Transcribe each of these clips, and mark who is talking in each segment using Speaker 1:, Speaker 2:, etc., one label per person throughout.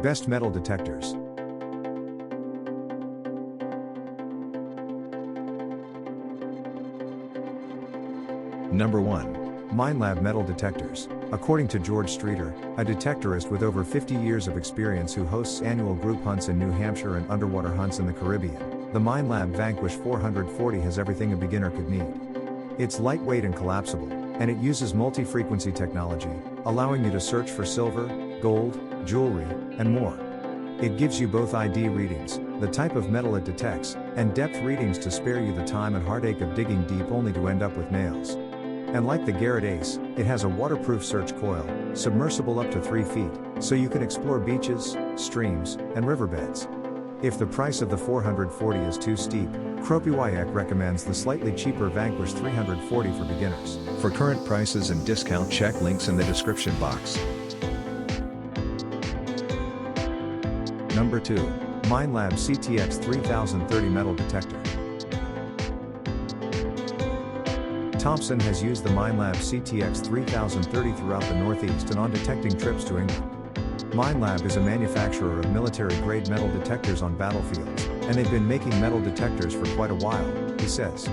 Speaker 1: Best metal detectors. Number 1. Minelab Metal Detectors. According to George Streeter, a detectorist with over 50 years of experience who hosts annual group hunts in New Hampshire and underwater hunts in the Caribbean, the Minelab Vanquish 440 has everything a beginner could need. It's lightweight and collapsible, and it uses multi-frequency technology, allowing you to search for silver, gold, jewelry, and more. It gives you both ID readings, the type of metal it detects, and depth readings to spare you the time and heartache of digging deep only to end up with nails. And like the Garrett Ace, it has a waterproof search coil, submersible up to 3 feet, so you can explore beaches, streams, and riverbeds. If the price of the 440 is too steep, Kropiwayek recommends the slightly cheaper Vanquish 340 for beginners. For current prices and discount, check links in the description box. Number 2. Minelab CTX3030 Metal Detector. Thompson has used the Minelab CTX3030 throughout the Northeast and on detecting trips to England. Minelab is a manufacturer of military-grade metal detectors on battlefields, and they've been making metal detectors for quite a while, he says.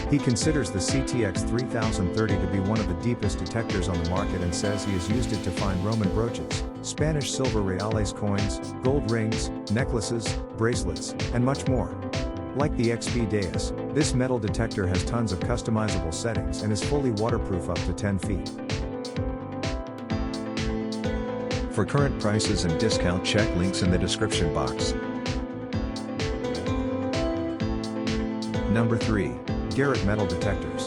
Speaker 1: He considers the CTX3030 to be one of the deepest detectors on the market and says he has used it to find Roman brooches, Spanish silver reales coins, gold rings, necklaces, bracelets, and much more. Like the XB Deus, this metal detector has tons of customizable settings and is fully waterproof up to 10 feet. For current prices and discount, check links in the description box. Number 3. Garrett Metal Detectors.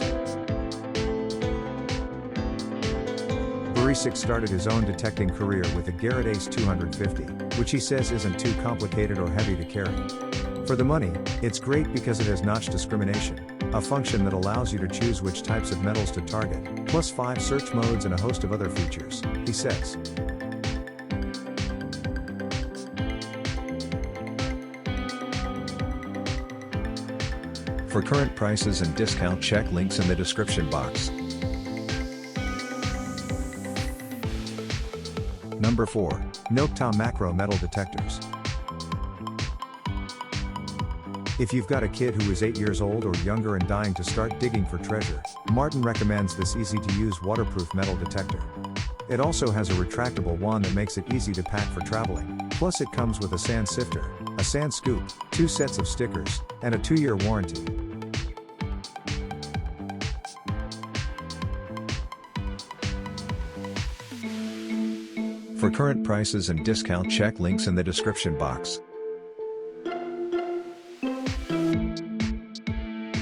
Speaker 1: Barisic started his own detecting career with the Garrett Ace 250, which he says isn't too complicated or heavy to carry. For the money, it's great because it has notch discrimination, a function that allows you to choose which types of metals to target, plus 5 search modes and a host of other features, he says. For current prices and discount, check links in the description box. Number 4. Milktown Macro Metal Detectors. If you've got a kid who is 8 years old or younger and dying to start digging for treasure, Martin recommends this easy-to-use waterproof metal detector. It also has a retractable wand that makes it easy to pack for traveling, plus it comes with a sand sifter, a sand scoop, 2 sets of stickers, and a 2-year warranty. For current prices and discount, check links in the description box.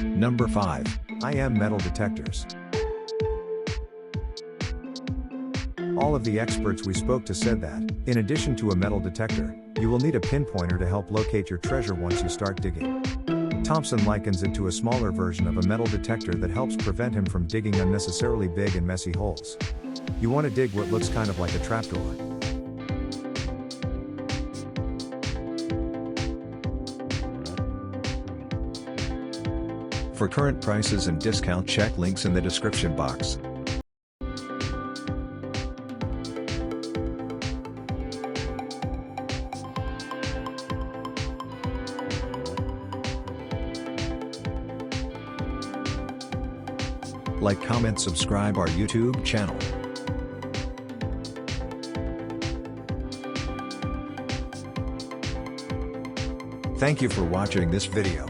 Speaker 1: Number 5. Am Metal Detectors. All of the experts we spoke to said that, in addition to a metal detector, you will need a pinpointer to help locate your treasure once you start digging. Thompson likens it to a smaller version of a metal detector that helps prevent him from digging unnecessarily big and messy holes. You want to dig what looks kind of like a trapdoor. For current prices and discount, check links in the description box. Like, comment, subscribe our YouTube channel. Thank you for watching this video.